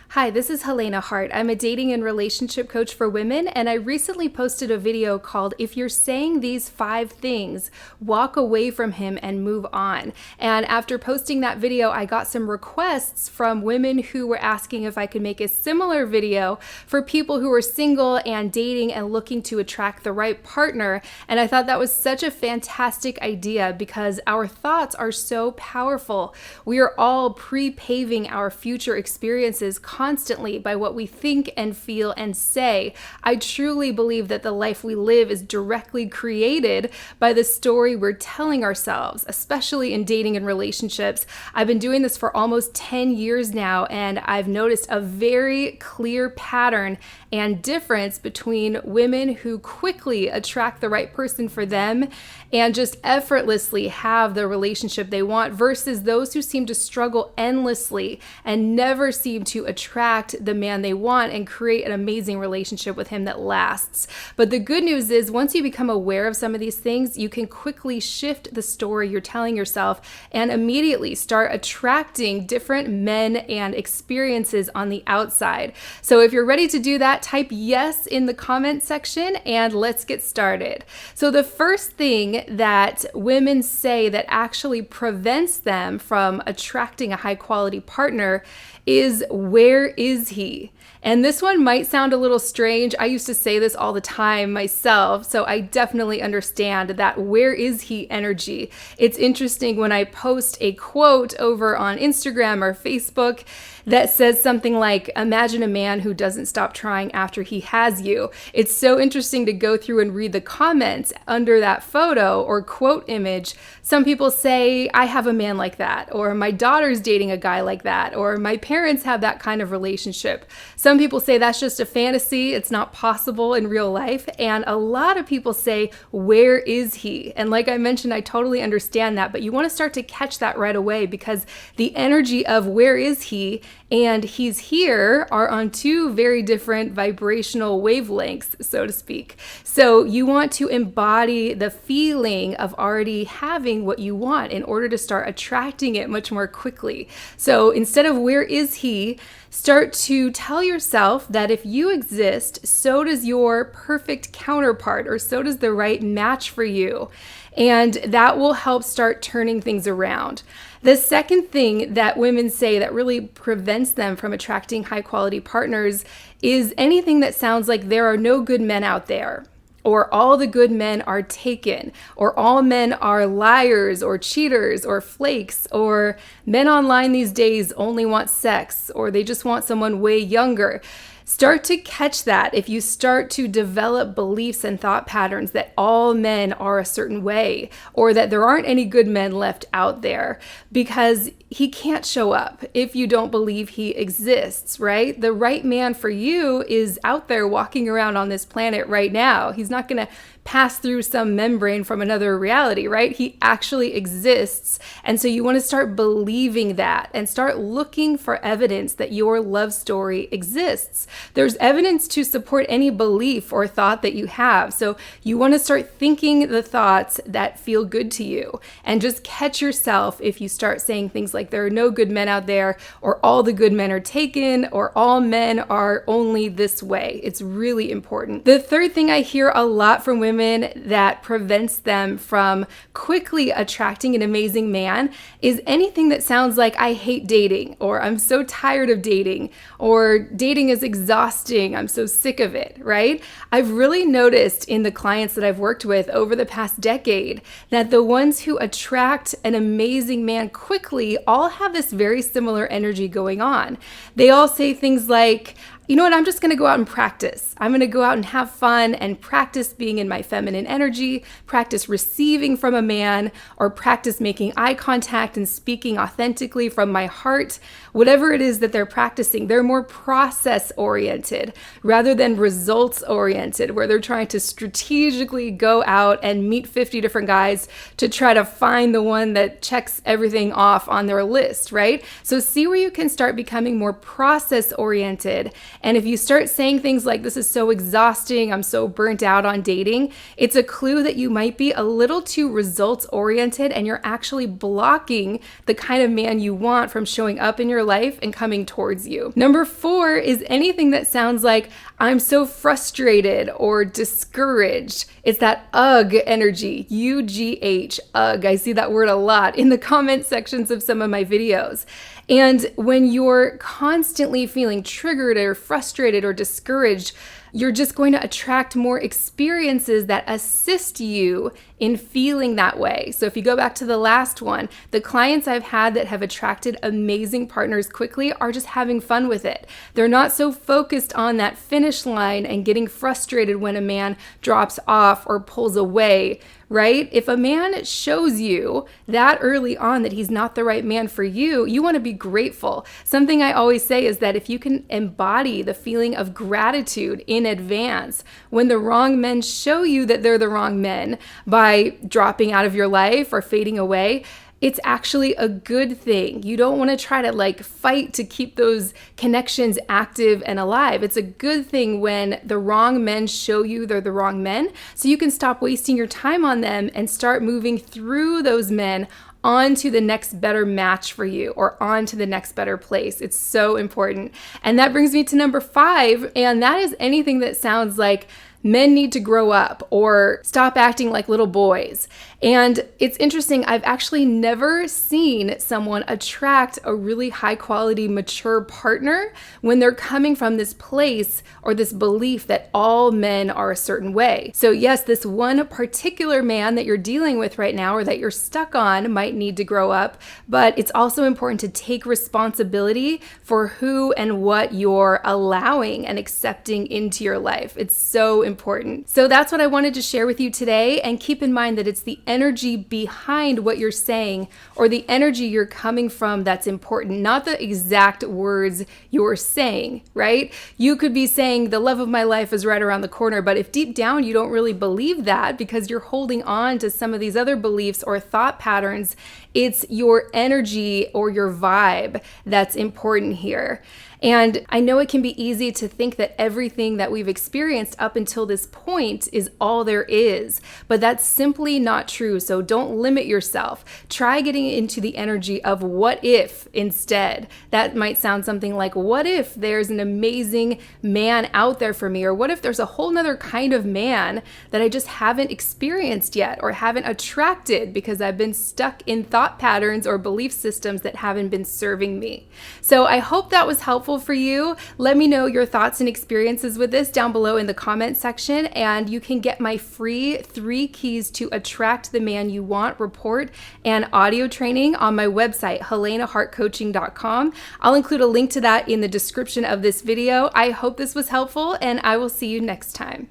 Hi, this is Helena Hart. I'm a dating and relationship coach for women, and I recently posted a video called If You're Saying These 5 Things, Walk Away from Him and Move On. And after posting that video, I got some requests from women who were asking if I could make a similar video for people who are single and dating and looking to attract the right partner. And I thought that was such a fantastic idea because our thoughts are so powerful. We are all pre-paving our future experiences constantly by what we think and feel and say. I truly believe that the life we live is directly created by the story we're telling ourselves, especially in dating and relationships. I've been doing this for almost 10 years now, and I've noticed a very clear pattern and difference between women who quickly attract the right person for them and just effortlessly have the relationship they want versus those who seem to struggle endlessly and never seem to attract the man they want and create an amazing relationship with him that lasts. But the good news is once you become aware of some of these things, you can quickly shift the story you're telling yourself and immediately start attracting different men and experiences on the outside. So if you're ready to do that, type yes in the comment section and let's get started. So the first thing that women say that actually prevents them from attracting a high quality partner is, where is he? And this one might sound a little strange. I used to say this all the time myself, so I definitely understand that where is he energy. It's interesting when I post a quote over on Instagram or Facebook that says something like, imagine a man who doesn't stop trying after he has you. It's so interesting to go through and read the comments under that photo or quote image. Some people say, I have a man like that, or my daughter's dating a guy like that, or my parents have that kind of relationship. Some people say that's just a fantasy. It's not possible in real life. And a lot of people say, where is he? And like I mentioned, I totally understand that, but you want to start to catch that right away because the energy of where is he and he's here are on two very different vibrational wavelengths, so to speak. So you want to embody the feeling of already having what you want in order to start attracting it much more quickly. So instead of where is he, start to tell yourself that if you exist, so does your perfect counterpart, or so does the right match for you. And that will help start turning things around. The second thing that women say that really prevents them from attracting high quality partners is anything that sounds like there are no good men out there, or all the good men are taken, or all men are liars or cheaters or flakes, or men online these days only want sex, or they just want someone way younger. Start to catch that if you start to develop beliefs and thought patterns that all men are a certain way, or that there aren't any good men left out there, because he can't show up if you don't believe he exists, right? The right man for you is out there walking around on this planet right now. He's not going to pass through some membrane from another reality, right? He actually exists. And so you want to start believing that and start looking for evidence that your love story exists. There's evidence to support any belief or thought that you have. So you want to start thinking the thoughts that feel good to you, and just catch yourself if you start saying things like there are no good men out there, or all the good men are taken, or all men are only this way. It's really important. The third thing I hear a lot from women that prevents them from quickly attracting an amazing man is anything that sounds like I hate dating, or I'm so tired of dating, or dating is exhausting, I'm so sick of it, right? I've really noticed in the clients that I've worked with over the past decade that the ones who attract an amazing man quickly all have this very similar energy going on. They all say things like, you know what, I'm just going to go out and practice. I'm going to go out and have fun and practice being in my feminine energy, practice receiving from a man, or practice making eye contact and speaking authentically from my heart. Whatever it is that they're practicing, they're more process oriented rather than results oriented, where they're trying to strategically go out and meet 50 different guys to try to find the one that checks everything off on their list, right? So see where you can start becoming more process oriented And if you start saying things like, this is so exhausting, I'm so burnt out on dating, it's a clue that you might be a little too results oriented and you're actually blocking the kind of man you want from showing up in your life and coming towards you. Number 4 is anything that sounds like, I'm so frustrated or discouraged. It's that UGH energy, UGH, UGH. I see that word a lot in the comment sections of some of my videos. And when you're constantly feeling triggered or frustrated or discouraged, you're just going to attract more experiences that assist you in feeling that way. So if you go back to the last one, the clients I've had that have attracted amazing partners quickly are just having fun with it. They're not so focused on that finish line and getting frustrated when a man drops off or pulls away, right? If a man shows you that early on that he's not the right man for you, you want to be grateful. Something I always say is that if you can embody the feeling of gratitude in advance when the wrong men show you that they're the wrong men by dropping out of your life or fading away, it's actually a good thing. You don't want to try to fight to keep those connections active and alive. It's a good thing when the wrong men show you they're the wrong men, so you can stop wasting your time on them and start moving through those men on to the next better match for you or on to the next better place. It's so important. And that brings me to number 5, and that is anything that sounds like men need to grow up or stop acting like little boys. And it's interesting, I've actually never seen someone attract a really high quality, mature partner when they're coming from this place or this belief that all men are a certain way. So yes, this one particular man that you're dealing with right now or that you're stuck on might need to grow up, but it's also important to take responsibility for who and what you're allowing and accepting into your life. It's so important. So that's what I wanted to share with you today. And keep in mind that it's the energy behind what you're saying or the energy you're coming from that's important, not the exact words you're saying, right? You could be saying the love of my life is right around the corner, but if deep down you don't really believe that because you're holding on to some of these other beliefs or thought patterns, it's your energy or your vibe that's important here. And I know it can be easy to think that everything that we've experienced up until this point is all there is, but that's simply not true. So don't limit yourself. Try getting into the energy of what if instead. That might sound something like, what if there's an amazing man out there for me? Or what if there's a whole nother kind of man that I just haven't experienced yet or haven't attracted because I've been stuck in thought patterns or belief systems that haven't been serving me. So I hope that was helpful for you. Let me know your thoughts and experiences with this down below in the comment section, and you can get my free 3 keys to attract the man you want report and audio training on my website, helenahartcoaching.com. I'll include a link to that in the description of this video. I hope this was helpful, and I will see you next time.